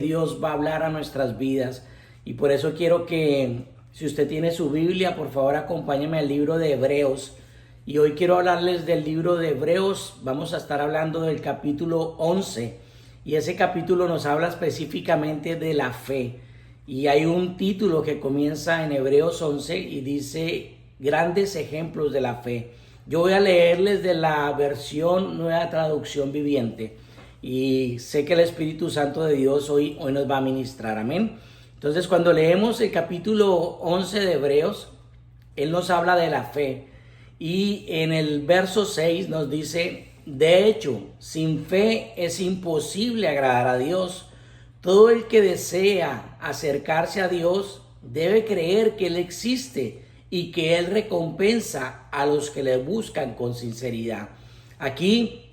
Dios va a hablar a nuestras vidas. Y por eso quiero que, si usted tiene su Biblia, por favor acompáñeme al libro de Hebreos. Y hoy quiero hablarles del libro de Hebreos. Vamos a estar hablando del capítulo 11. Y ese capítulo nos habla específicamente de la fe. Y hay un título que comienza en Hebreos 11 y dice: grandes ejemplos de la fe. Yo voy a leerles de la versión Nueva Traducción Viviente. Y sé que el Espíritu Santo de Dios hoy nos va a ministrar, amén. Entonces, cuando leemos el capítulo 11 de Hebreos, Él nos habla de la fe. Y en el verso 6 nos dice: de hecho, sin fe es imposible agradar a Dios. Todo el que desea acercarse a Dios debe creer que Él existe y que Él recompensa a los que le buscan con sinceridad. Aquí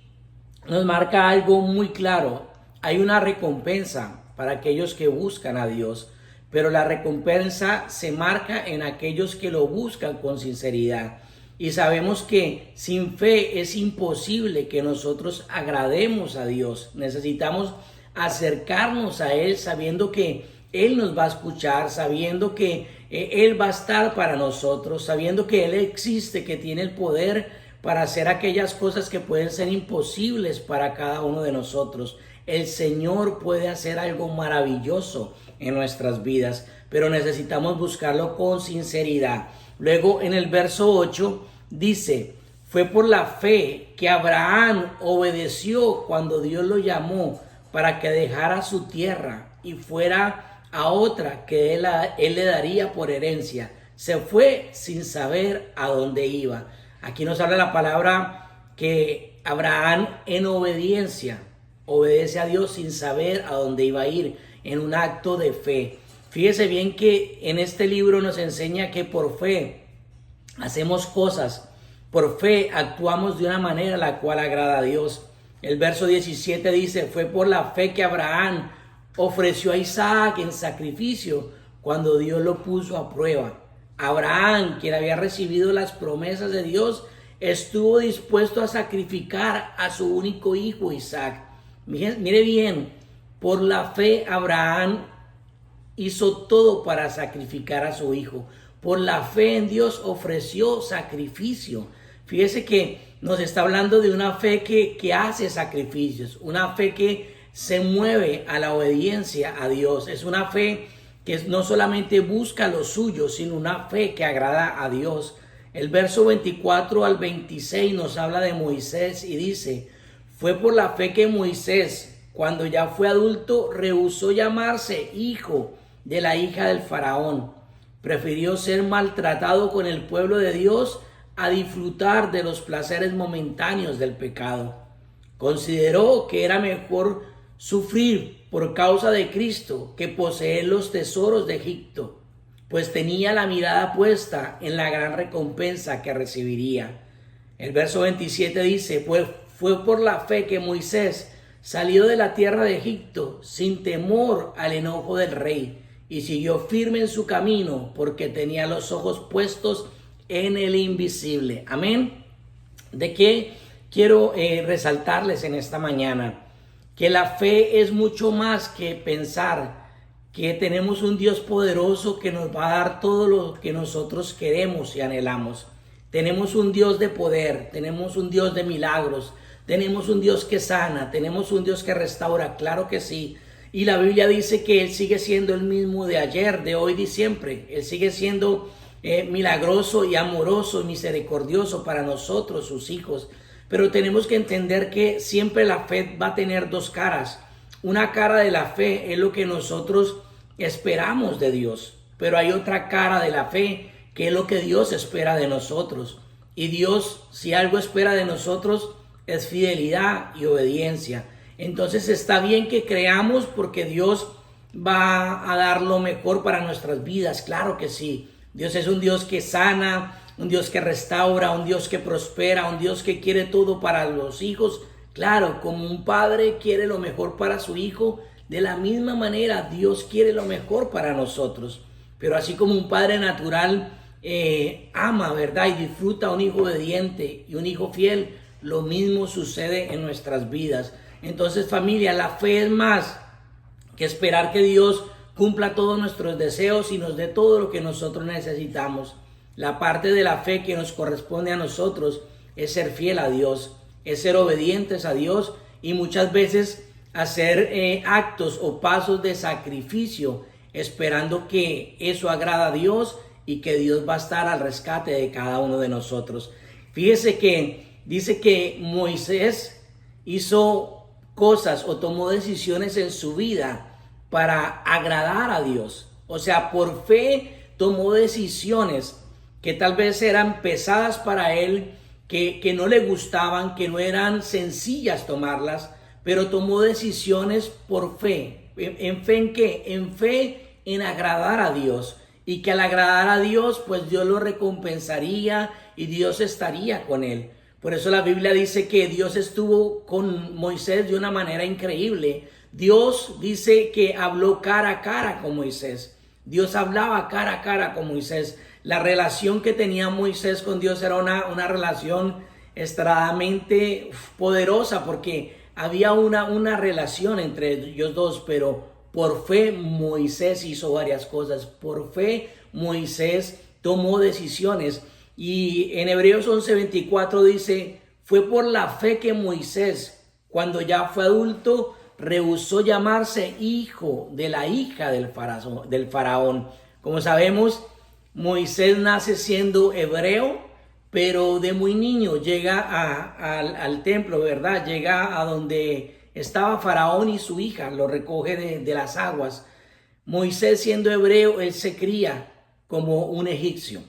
nos marca algo muy claro. Hay una recompensa para aquellos que buscan a Dios, pero la recompensa se marca en aquellos que lo buscan con sinceridad. Y sabemos que sin fe es imposible que nosotros agrademos a Dios. Necesitamos acercarnos a Él sabiendo que Él nos va a escuchar, sabiendo que Él va a estar para nosotros, sabiendo que Él existe, que tiene el poder para hacer aquellas cosas que pueden ser imposibles para cada uno de nosotros. El Señor puede hacer algo maravilloso en nuestras vidas, pero necesitamos buscarlo con sinceridad. Luego en el verso 8 dice: fue por la fe que Abraham obedeció cuando Dios lo llamó para que dejara su tierra y fuera a otra que él le daría por herencia. Se fue sin saber a dónde iba. Aquí nos habla la palabra que Abraham en obediencia obedece a Dios sin saber a dónde iba a ir, en un acto de fe. Fíjese bien que en este libro nos enseña que por fe hacemos cosas, por fe actuamos de una manera la cual agrada a Dios. El verso 17 dice: fue por la fe que Abraham ofreció a Isaac en sacrificio cuando Dios lo puso a prueba. Abraham, quien había recibido las promesas de Dios, estuvo dispuesto a sacrificar a su único hijo Isaac. Mire bien, por la fe Abraham hizo todo para sacrificar a su hijo. Por la fe en Dios ofreció sacrificio. Fíjese que nos está hablando de una fe que hace sacrificios, una fe que se mueve a la obediencia a Dios. Es una fe que no solamente busca lo suyo, sino una fe que agrada a Dios. El verso 24 al 26 nos habla de Moisés y dice: fue por la fe que Moisés, cuando ya fue adulto, rehusó llamarse hijo de la hija del faraón. Prefirió ser maltratado con el pueblo de Dios a disfrutar de los placeres momentáneos del pecado. Consideró que era mejor sufrir por causa de Cristo que poseer los tesoros de Egipto, pues tenía la mirada puesta en la gran recompensa que recibiría. El verso 27 dice: fue por la fe que Moisés salió de la tierra de Egipto sin temor al enojo del rey, y siguió firme en su camino porque tenía los ojos puestos en el invisible. Amén. ¿De qué quiero resaltarles en esta mañana? Que la fe es mucho más que pensar que tenemos un Dios poderoso que nos va a dar todo lo que nosotros queremos y anhelamos. Tenemos un Dios de poder, tenemos un Dios de milagros, tenemos un Dios que sana, tenemos un Dios que restaura, claro que sí. Y la Biblia dice que Él sigue siendo el mismo de ayer, de hoy y siempre. Él sigue siendo milagroso y amoroso y misericordioso para nosotros, sus hijos. Pero tenemos que entender que siempre la fe va a tener dos caras. Una cara de la fe es lo que nosotros esperamos de Dios, pero hay otra cara de la fe que es lo que Dios espera de nosotros. Y Dios, si algo espera de nosotros, es fidelidad y obediencia. Entonces está bien que creamos porque Dios va a dar lo mejor para nuestras vidas, claro que sí. Dios es un Dios que sana, un Dios que restaura, un Dios que prospera, un Dios que quiere todo para los hijos. Claro, como un padre quiere lo mejor para su hijo, de la misma manera Dios quiere lo mejor para nosotros. Pero así como un padre natural ama, ¿verdad? Y disfruta a un hijo obediente y un hijo fiel, lo mismo sucede en nuestras vidas. Entonces, familia, la fe es más que esperar que Dios cumpla todos nuestros deseos y nos dé todo lo que nosotros necesitamos. La parte de la fe que nos corresponde a nosotros es ser fiel a Dios, es ser obedientes a Dios y muchas veces hacer actos o pasos de sacrificio, esperando que eso agrada a Dios y que Dios va a estar al rescate de cada uno de nosotros. Fíjese que dice que Moisés hizo cosas o tomó decisiones en su vida para agradar a Dios. O sea, por fe tomó decisiones que tal vez eran pesadas para él, que no le gustaban, que no eran sencillas tomarlas, pero tomó decisiones por fe. ¿En fe en qué? En fe en agradar a Dios. Y que al agradar a Dios, pues Dios lo recompensaría y Dios estaría con él. Por eso la Biblia dice que Dios estuvo con Moisés de una manera increíble. Dios dice que habló cara a cara con Moisés. Dios hablaba cara a cara con Moisés. La relación que tenía Moisés con Dios era una relación extremadamente poderosa, porque había una relación entre ellos dos, pero por fe Moisés hizo varias cosas. Por fe Moisés tomó decisiones. Y en Hebreos 11:24 dice, fue por la fe que Moisés, cuando ya fue adulto, rehusó llamarse hijo de la hija del faraón. Como sabemos, Moisés nace siendo hebreo, pero de muy niño llega al templo, ¿verdad? Llega a donde estaba Faraón y su hija, lo recoge de las aguas. Moisés, siendo hebreo, él se cría como un egipcio,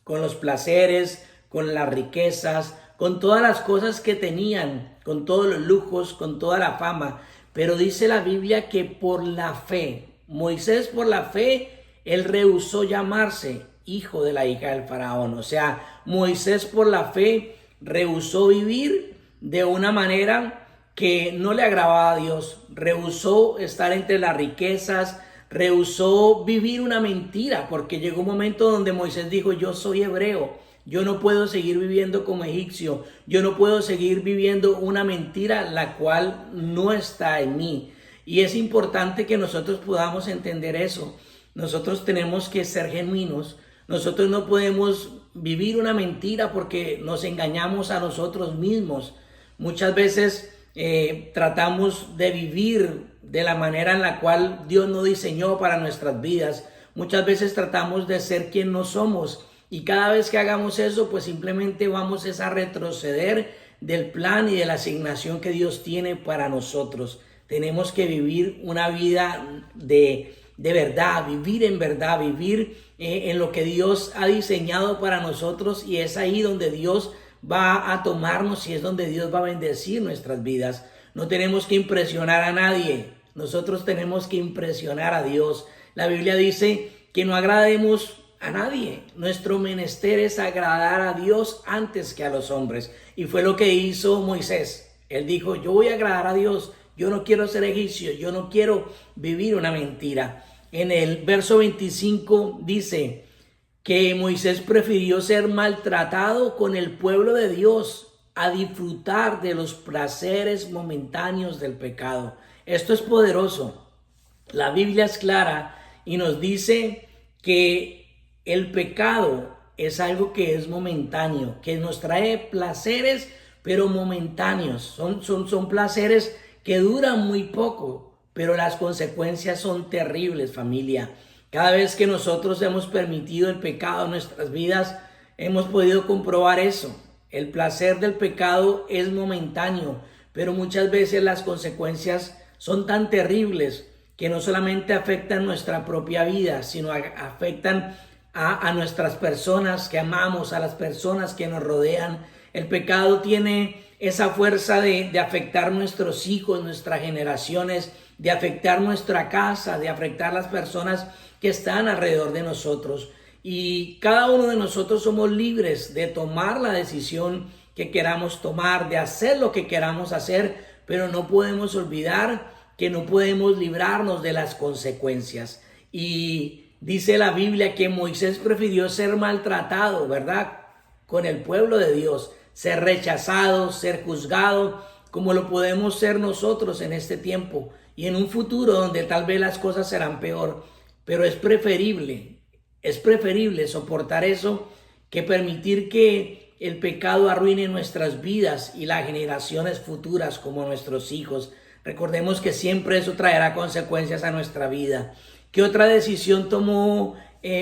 con los placeres, con las riquezas, con todas las cosas que tenían, con todos los lujos, con toda la fama. Pero dice la Biblia que por la fe, Moisés por la fe, él rehusó llamarse hijo de la hija del faraón. O sea, Moisés por la fe rehusó vivir de una manera que no le agradaba a Dios. Rehusó estar entre las riquezas, rehusó vivir una mentira, porque llegó un momento donde Moisés dijo, yo soy hebreo, yo no puedo seguir viviendo como egipcio, yo no puedo seguir viviendo una mentira la cual no está en mí. Y es importante que nosotros podamos entender eso. Nosotros tenemos que ser genuinos. Nosotros no podemos vivir una mentira porque nos engañamos a nosotros mismos. Muchas veces tratamos de vivir de la manera en la cual Dios nos diseñó para nuestras vidas. Muchas veces tratamos de ser quien no somos. Y cada vez que hagamos eso, pues simplemente vamos a retroceder del plan y de la asignación que Dios tiene para nosotros. Tenemos que vivir una vida de verdad, vivir en verdad, vivir en lo que Dios ha diseñado para nosotros, y es ahí donde Dios va a tomarnos y es donde Dios va a bendecir nuestras vidas. No tenemos que impresionar a nadie, nosotros tenemos que impresionar a Dios. La Biblia dice que no agrademos a nadie. Nuestro menester es agradar a Dios antes que a los hombres. Y fue lo que hizo Moisés. Él dijo, yo voy a agradar a Dios. Yo no quiero ser egipcio. Yo no quiero vivir una mentira. En el verso 25 dice que Moisés prefirió ser maltratado con el pueblo de Dios a disfrutar de los placeres momentáneos del pecado. Esto es poderoso. La Biblia es clara y nos dice que el pecado es algo que es momentáneo, que nos trae placeres, pero momentáneos. Son placeres que duran muy poco, pero las consecuencias son terribles, familia. Cada vez que nosotros hemos permitido el pecado en nuestras vidas, hemos podido comprobar eso. El placer del pecado es momentáneo, pero muchas veces las consecuencias son tan terribles que no solamente afectan nuestra propia vida, sino afectan a nuestras personas que amamos, a las personas que nos rodean. El pecado tiene esa fuerza de afectar nuestros hijos, nuestras generaciones, de afectar nuestra casa, de afectar las personas que están alrededor de nosotros. Y cada uno de nosotros somos libres de tomar la decisión que queramos tomar, de hacer lo que queramos hacer, pero no podemos olvidar que no podemos librarnos de las consecuencias. Y dice la Biblia que Moisés prefirió ser maltratado, ¿verdad?, con el pueblo de Dios, ser rechazado, ser juzgado, como lo podemos ser nosotros en este tiempo. y en un futuro donde tal vez las cosas serán peor, pero es preferible soportar eso que permitir que el pecado arruine nuestras vidas y las generaciones futuras como nuestros hijos. Recordemos que siempre eso traerá consecuencias a nuestra vida. ¿Qué otra decisión tomó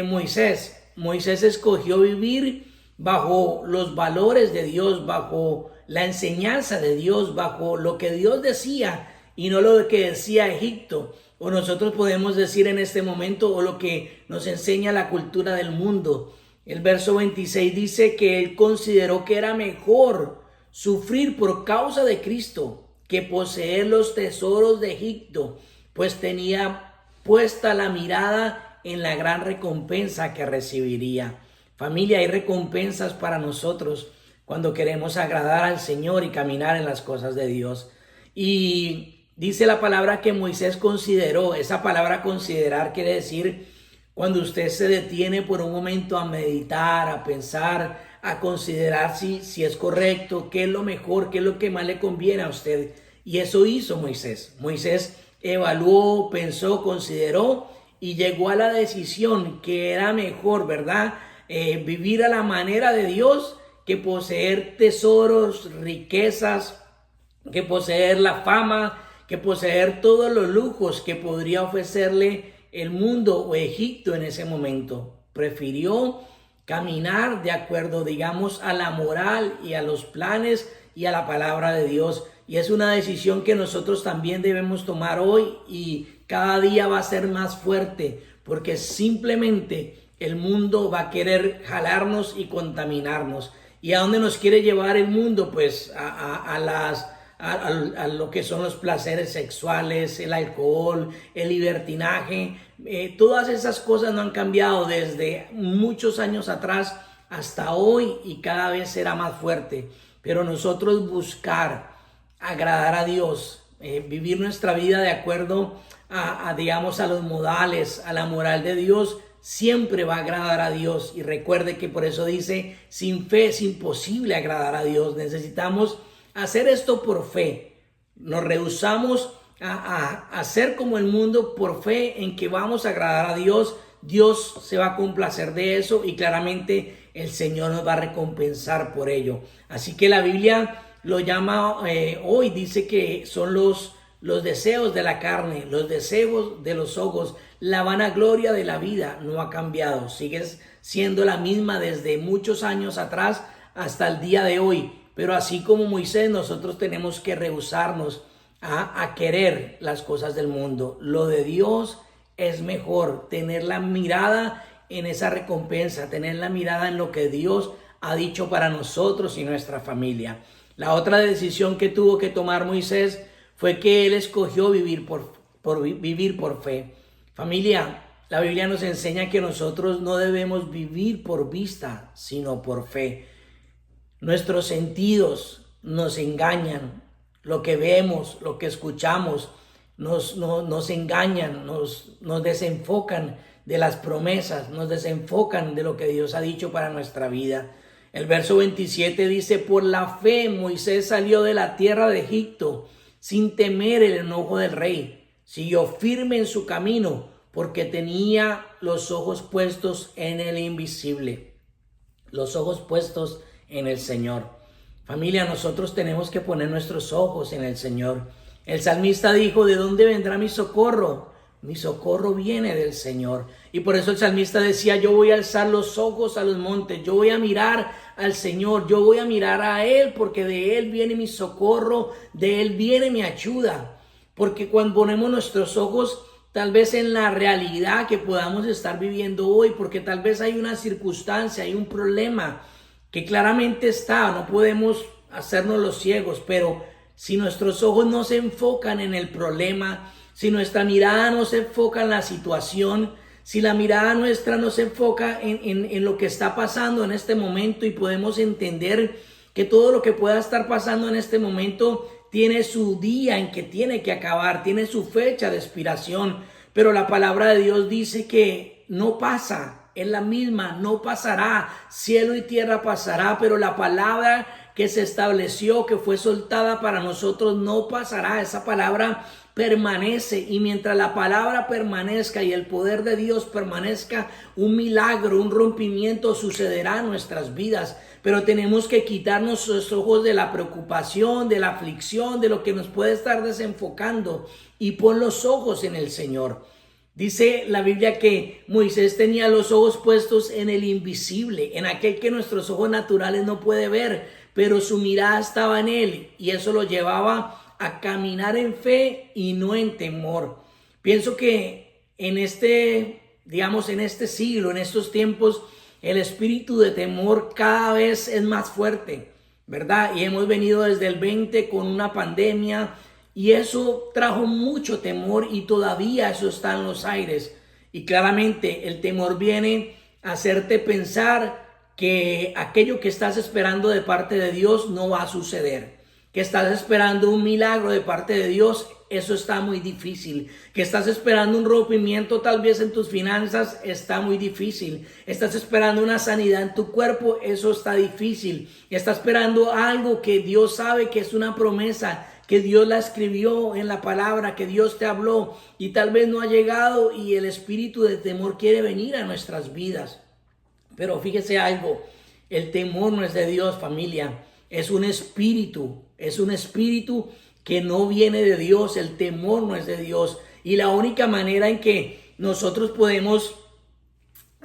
Moisés? Moisés escogió vivir bajo los valores de Dios, bajo la enseñanza de Dios, bajo lo que Dios decía y no lo que decía Egipto, o nosotros podemos decir en este momento, o lo que nos enseña la cultura del mundo. El verso 26 dice que él consideró que era mejor sufrir por causa de Cristo que poseer los tesoros de Egipto, pues tenía puesta la mirada en la gran recompensa que recibiría. Familia, hay recompensas para nosotros cuando queremos agradar al Señor y caminar en las cosas de Dios. Y dice la palabra que Moisés consideró. Esa palabra considerar quiere decir cuando usted se detiene por un momento a meditar, a pensar, a considerar si es correcto, qué es lo mejor, qué es lo que más le conviene a usted. Y eso hizo Moisés. Moisés evaluó, pensó, consideró y llegó a la decisión que era mejor, ¿verdad? Vivir a la manera de Dios que poseer tesoros, riquezas, que poseer la fama, que poseer todos los lujos que podría ofrecerle el mundo o Egipto en ese momento. Prefirió caminar de acuerdo, digamos, a la moral y a los planes y a la palabra de Dios. Y es una decisión que nosotros también debemos tomar hoy y cada día va a ser más fuerte porque simplemente el mundo va a querer jalarnos y contaminarnos. ¿Y a dónde nos quiere llevar el mundo? Pues a lo que son los placeres sexuales, el alcohol, el libertinaje. Todas esas cosas no han cambiado desde muchos años atrás hasta hoy y cada vez será más fuerte. Pero nosotros buscar agradar a Dios, vivir nuestra vida de acuerdo digamos, a los modales, a la moral de Dios, siempre va a agradar a Dios. Y recuerde que por eso dice, sin fe es imposible agradar a Dios. Necesitamos hacer esto por fe. Nos rehusamos a hacer como el mundo por fe en que vamos a agradar a Dios. Dios se va a complacer de eso y claramente el Señor nos va a recompensar por ello. Así que la Biblia lo llama hoy, dice que son los deseos de la carne, los deseos de los ojos. La vanagloria de la vida no ha cambiado, sigue siendo la misma desde muchos años atrás hasta el día de hoy. Pero así como Moisés, nosotros tenemos que rehusarnos a querer las cosas del mundo. Lo de Dios es mejor, tener la mirada en esa recompensa, tener la mirada en lo que Dios ha dicho para nosotros y nuestra familia. La otra decisión que tuvo que tomar Moisés fue que él escogió vivir por fe. Familia, la Biblia nos enseña que nosotros no debemos vivir por vista, sino por fe. Nuestros sentidos nos engañan. Lo que vemos, lo que escuchamos, nos engañan, nos desenfocan de las promesas, nos desenfocan de lo que Dios ha dicho para nuestra vida. El verso 27 dice, por la fe Moisés salió de la tierra de Egipto sin temer el enojo del rey. Siguió firme en su camino porque tenía los ojos puestos en el invisible. Los ojos puestos en el Señor. Familia, nosotros tenemos que poner nuestros ojos en el Señor. El salmista dijo, ¿de dónde vendrá mi socorro? Mi socorro viene del Señor. Y por eso el salmista decía, yo voy a alzar los ojos a los montes, yo voy a mirar al Señor, yo voy a mirar a Él, porque de Él viene mi socorro, de Él viene mi ayuda. Porque cuando ponemos nuestros ojos tal vez en la realidad que podamos estar viviendo hoy, porque tal vez hay una circunstancia, hay un problema que claramente está, no podemos hacernos los ciegos, pero si nuestros ojos no se enfocan en el problema, si nuestra mirada no se enfoca en la situación, si la mirada nuestra no se enfoca en lo que está pasando en este momento y podemos entender que todo lo que pueda estar pasando en este momento tiene su día en que tiene que acabar, tiene su fecha de expiración, pero la palabra de Dios dice que no pasa, es la misma, no pasará, cielo y tierra pasará, pero la palabra que se estableció, que fue soltada para nosotros, no pasará. Esa palabra permanece, y mientras la palabra permanezca y el poder de Dios permanezca, un milagro, un rompimiento sucederá en nuestras vidas. Pero tenemos que quitarnos los ojos de la preocupación, de la aflicción, de lo que nos puede estar desenfocando, y pon los ojos en el Señor. Dice la Biblia que Moisés tenía los ojos puestos en el invisible, en aquel que nuestros ojos naturales no pueden ver, pero su mirada estaba en él, y eso lo llevaba a caminar en fe y no en temor. Pienso que en este siglo, en estos tiempos, el espíritu de temor cada vez es más fuerte, ¿verdad? Y hemos venido desde el 20 con una pandemia, y eso trajo mucho temor, y todavía eso está en los aires. Y claramente el temor viene a hacerte pensar que aquello que estás esperando de parte de Dios no va a suceder. Que estás esperando un milagro de parte de Dios, eso está muy difícil. Que estás esperando un rompimiento tal vez en tus finanzas, está muy difícil. Estás esperando una sanidad en tu cuerpo, eso está difícil. Estás esperando algo que Dios sabe que es una promesa, que Dios la escribió en la palabra, que Dios te habló, y tal vez no ha llegado, y el espíritu de temor quiere venir a nuestras vidas. Pero fíjese algo, el temor no es de Dios, familia, es un espíritu que no viene de Dios. El temor no es de Dios, y la única manera en que nosotros podemos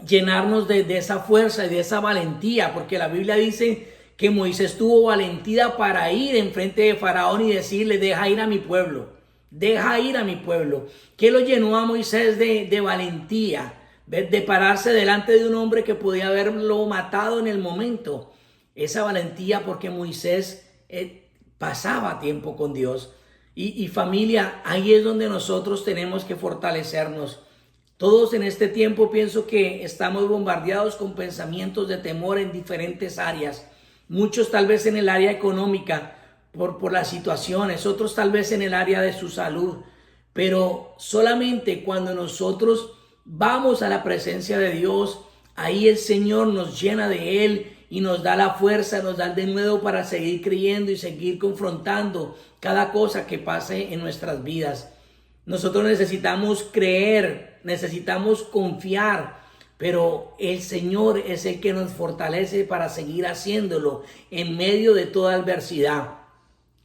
llenarnos de esa fuerza y de esa valentía, porque la Biblia dice que Moisés tuvo valentía para ir enfrente de Faraón y decirle: deja ir a mi pueblo, deja ir a mi pueblo. ¿Qué lo llenó a Moisés de valentía? De pararse delante de un hombre que podía haberlo matado en el momento. Esa valentía, porque Moisés pasaba tiempo con Dios. Y familia, ahí es donde nosotros tenemos que fortalecernos. Todos en este tiempo pienso que estamos bombardeados con pensamientos de temor en diferentes áreas. Muchos tal vez en el área económica por las situaciones, otros tal vez en el área de su salud. Pero solamente cuando nosotros vamos a la presencia de Dios, ahí el Señor nos llena de Él y nos da la fuerza, nos da el denuedo para seguir creyendo y seguir confrontando cada cosa que pase en nuestras vidas. Nosotros necesitamos creer, necesitamos confiar, pero el Señor es el que nos fortalece para seguir haciéndolo en medio de toda adversidad.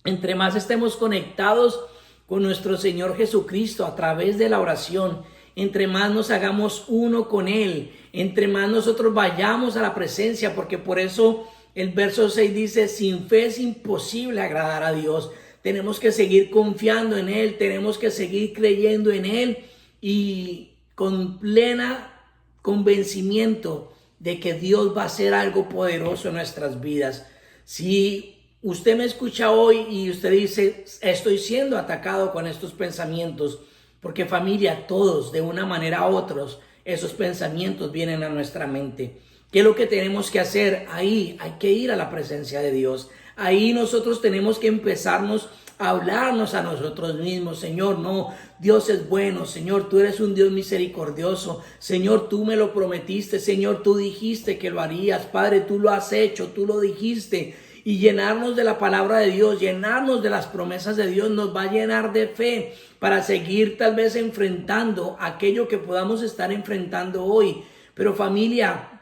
Entre más estemos conectados con nuestro Señor Jesucristo a través de la oración, entre más nos hagamos uno con Él, entre más nosotros vayamos a la presencia, porque por eso el verso 6 dice: sin fe es imposible agradar a Dios. Tenemos que seguir confiando en Él, tenemos que seguir creyendo en Él, y con plena convencimiento de que Dios va a hacer algo poderoso en nuestras vidas. Si usted me escucha hoy y usted dice: estoy siendo atacado con estos pensamientos, porque familia, todos de una manera u otra, esos pensamientos vienen a nuestra mente. ¿Qué es lo que tenemos que hacer? Ahí hay que ir a la presencia de Dios. Ahí nosotros tenemos que empezarnos a hablarnos a nosotros mismos: Señor, no, Dios es bueno, Señor, tú eres un Dios misericordioso, Señor, tú me lo prometiste, Señor, tú dijiste que lo harías, Padre, tú lo has hecho, tú lo dijiste. Y llenarnos de la palabra de Dios, llenarnos de las promesas de Dios, nos va a llenar de fe para seguir tal vez enfrentando aquello que podamos estar enfrentando hoy. Pero familia,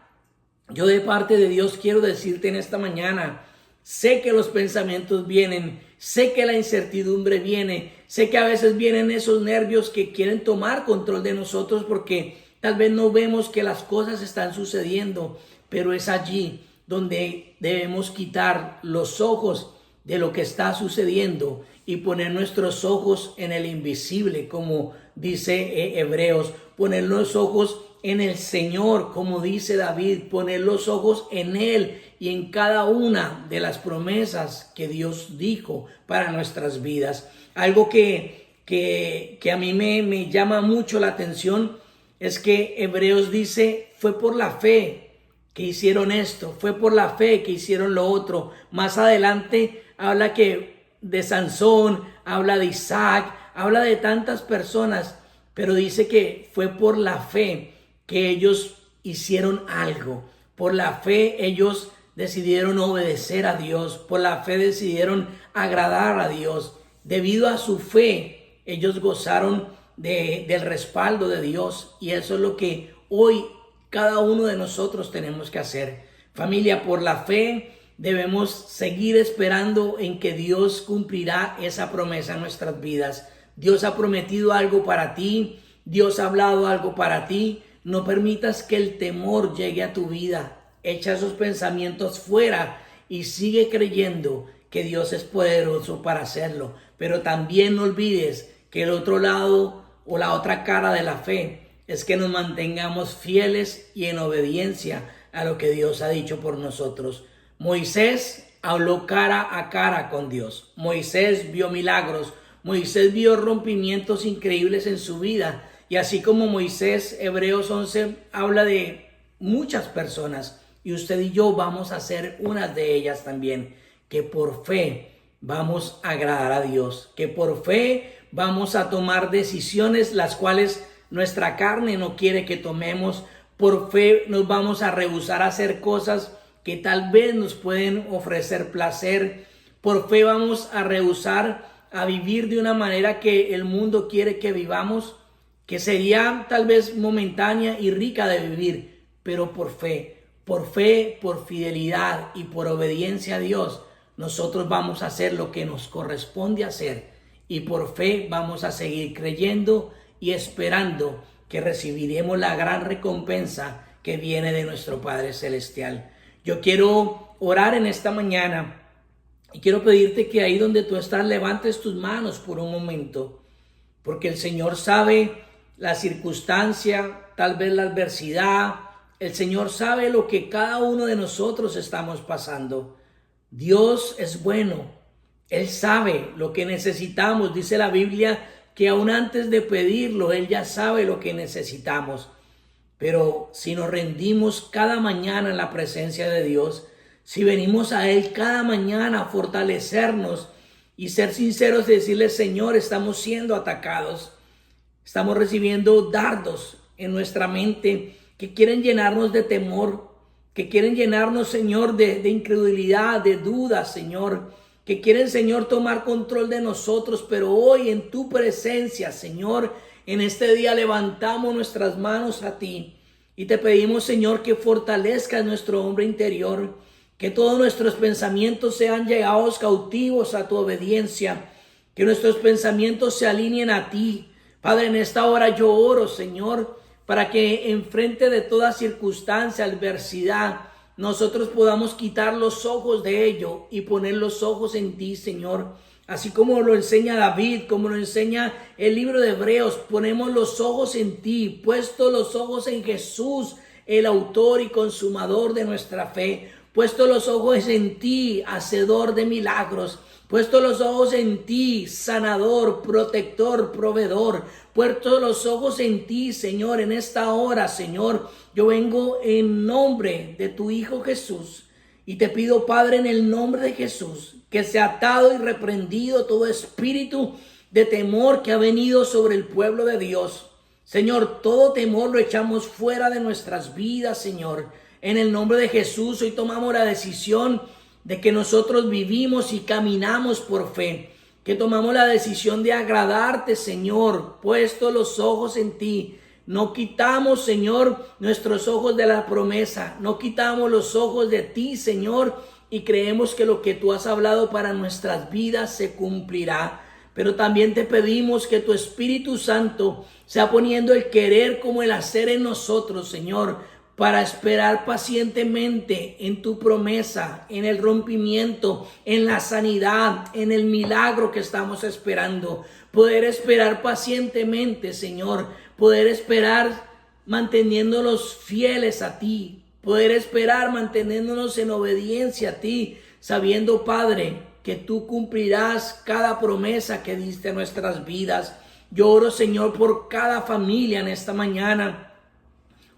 yo de parte de Dios quiero decirte en esta mañana: sé que los pensamientos vienen, sé que la incertidumbre viene, sé que a veces vienen esos nervios que quieren tomar control de nosotros porque tal vez no vemos que las cosas están sucediendo, pero es allí donde debemos quitar los ojos de lo que está sucediendo y poner nuestros ojos en el invisible, como dice Hebreos, poner los ojos en el Señor, como dice David, poner los ojos en Él y en cada una de las promesas que Dios dijo para nuestras vidas. Algo que a mí me llama mucho la atención es que Hebreos dice: fue por la fe que hicieron esto, fue por la fe que hicieron lo otro. Más adelante habla de Sansón, habla de Isaac, habla de tantas personas, pero dice que fue por la fe que ellos hicieron algo. Por la fe ellos decidieron obedecer a Dios, por la fe decidieron agradar a Dios. Debido a su fe, ellos gozaron del respaldo de Dios, y eso es lo que hoy cada uno de nosotros tenemos que hacer. Familia, por la fe debemos seguir esperando en que Dios cumplirá esa promesa en nuestras vidas. Dios ha prometido algo para ti, Dios ha hablado algo para ti. No permitas que el temor llegue a tu vida. Echa esos pensamientos fuera y sigue creyendo que Dios es poderoso para hacerlo. Pero también no olvides que el otro lado o la otra cara de la fe es que nos mantengamos fieles y en obediencia a lo que Dios ha dicho por nosotros. Moisés habló cara a cara con Dios. Moisés vio milagros. Moisés vio rompimientos increíbles en su vida. Y así como Moisés, Hebreos 11 habla de muchas personas. Y usted y yo vamos a ser unas de ellas también. Que por fe vamos a agradar a Dios. Que por fe vamos a tomar decisiones las cuales nuestra carne no quiere que tomemos. Por fe nos vamos a rehusar a hacer cosas que tal vez nos pueden ofrecer placer. Por fe vamos a rehusar a vivir de una manera que el mundo quiere que vivamos, que sería tal vez momentánea y rica de vivir, pero por fe, por fidelidad y por obediencia a Dios, nosotros vamos a hacer lo que nos corresponde hacer, y por fe vamos a seguir creyendo y esperando que recibiremos la gran recompensa que viene de nuestro Padre Celestial. Yo quiero orar en esta mañana y quiero pedirte que ahí donde tú estás levantes tus manos por un momento, porque el Señor sabe la circunstancia, tal vez la adversidad. El Señor sabe lo que cada uno de nosotros estamos pasando. Dios es bueno. Él sabe lo que necesitamos. Dice la Biblia que aún antes de pedirlo, Él ya sabe lo que necesitamos. Pero si nos rendimos cada mañana en la presencia de Dios, si venimos a Él cada mañana a fortalecernos y ser sinceros de decirle: Señor, estamos siendo atacados, estamos recibiendo dardos en nuestra mente que quieren llenarnos de temor, que quieren llenarnos, Señor, de incredulidad, de dudas, Señor, que quieren, Señor, tomar control de nosotros. Pero hoy en tu presencia, Señor, en este día levantamos nuestras manos a ti y te pedimos, Señor, que fortalezcas nuestro hombre interior, que todos nuestros pensamientos sean llevados cautivos a tu obediencia, que nuestros pensamientos se alineen a ti. Padre, en esta hora yo oro, Señor, para que enfrente de toda circunstancia, adversidad, nosotros podamos quitar los ojos de ello y poner los ojos en ti, Señor. Así como lo enseña David, como lo enseña el libro de Hebreos, ponemos los ojos en ti, puesto los ojos en Jesús, el autor y consumador de nuestra fe. Puesto los ojos en ti, hacedor de milagros. Puesto los ojos en ti, sanador, protector, proveedor. Puesto los ojos en ti, Señor, en esta hora, Señor, yo vengo en nombre de tu Hijo Jesús y te pido, Padre, en el nombre de Jesús, que sea atado y reprendido todo espíritu de temor que ha venido sobre el pueblo de Dios. Señor, todo temor lo echamos fuera de nuestras vidas, Señor. En el nombre de Jesús, hoy tomamos la decisión de que nosotros vivimos y caminamos por fe, que tomamos la decisión de agradarte, Señor, puesto los ojos en ti. No quitamos, Señor, nuestros ojos de la promesa, no quitamos los ojos de ti, Señor, y creemos que lo que tú has hablado para nuestras vidas se cumplirá. Pero también te pedimos que tu Espíritu Santo sea poniendo el querer como el hacer en nosotros, Señor, para esperar pacientemente en tu promesa, en el rompimiento, en la sanidad, en el milagro que estamos esperando. Poder esperar pacientemente, Señor, poder esperar manteniéndonos fieles a ti, poder esperar manteniéndonos en obediencia a ti, sabiendo, Padre, que tú cumplirás cada promesa que diste a nuestras vidas. Yo oro, Señor, por cada familia en esta mañana.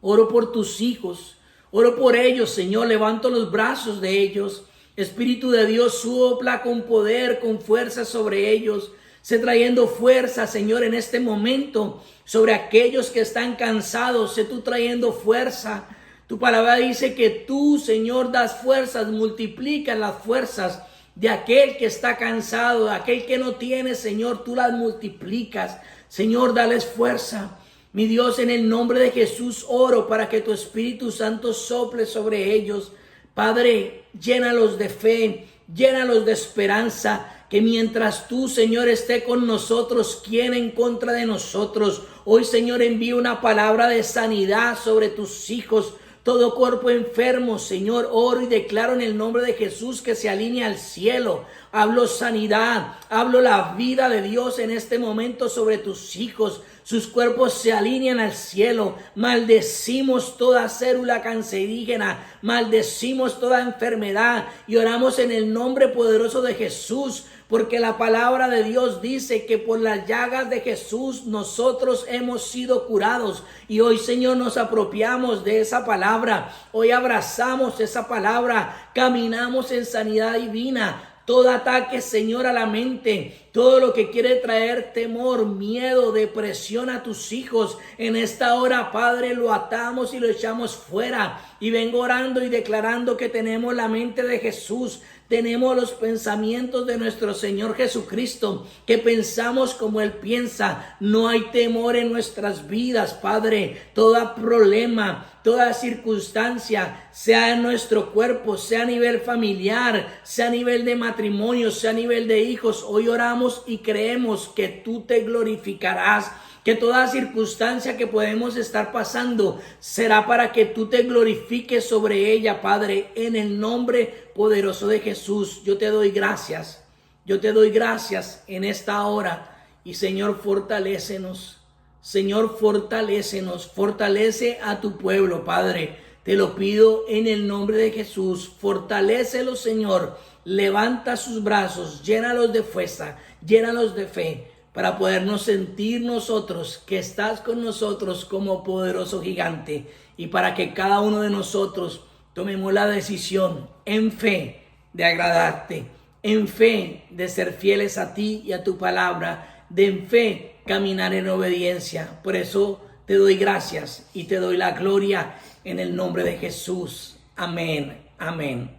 Oro por tus hijos, oro por ellos, Señor, levanto los brazos de ellos. Espíritu de Dios, sopla con poder, con fuerza sobre ellos. Sé trayendo fuerza, Señor, en este momento sobre aquellos que están cansados. Sé tú trayendo fuerza. Tu palabra dice que tú, Señor, das fuerzas, multiplicas las fuerzas de aquel que está cansado, de aquel que no tiene, Señor, tú las multiplicas. Señor, dales fuerza. Mi Dios, en el nombre de Jesús oro para que tu Espíritu Santo sople sobre ellos. Padre, llénalos de fe, llénalos de esperanza, que mientras tú, Señor, esté con nosotros, ¿quién en contra de nosotros? Hoy, Señor, envío una palabra de sanidad sobre tus hijos. Todo cuerpo enfermo, Señor, oro y declaro en el nombre de Jesús que se alinee al cielo. Hablo sanidad, hablo la vida de Dios en este momento sobre tus hijos. Sus cuerpos se alinean al cielo. Maldecimos toda célula cancerígena, maldecimos toda enfermedad y oramos en el nombre poderoso de Jesús. Porque la palabra de Dios dice que por las llagas de Jesús nosotros hemos sido curados. Y hoy, Señor, nos apropiamos de esa palabra. Hoy abrazamos esa palabra. Caminamos en sanidad divina. Todo ataque, Señor, a la mente, todo lo que quiere traer temor, miedo, depresión a tus hijos, en esta hora, Padre, lo atamos y lo echamos fuera. Y vengo orando y declarando que tenemos la mente de Jesús, tenemos los pensamientos de nuestro Señor Jesucristo, que pensamos como Él piensa. No hay temor en nuestras vidas, Padre. Todo problema, toda circunstancia, sea en nuestro cuerpo, sea a nivel familiar, sea a nivel de matrimonio, sea a nivel de hijos, hoy oramos y creemos que tú te glorificarás. Que toda circunstancia que podemos estar pasando será para que tú te glorifiques sobre ella, Padre, en el nombre poderoso de Jesús. Yo te doy gracias. Yo te doy gracias en esta hora. Y Señor, fortalécenos. Señor, fortalécenos. Fortalece a tu pueblo, Padre. Te lo pido en el nombre de Jesús. Fortalécelo, Señor. Levanta sus brazos. Llénalos de fuerza. Llénalos de fe, para podernos sentir nosotros que estás con nosotros como poderoso gigante, y para que cada uno de nosotros tomemos la decisión en fe de agradarte, en fe de ser fieles a ti y a tu palabra, de en fe caminar en obediencia. Por eso te doy gracias y te doy la gloria en el nombre de Jesús. Amén, amén.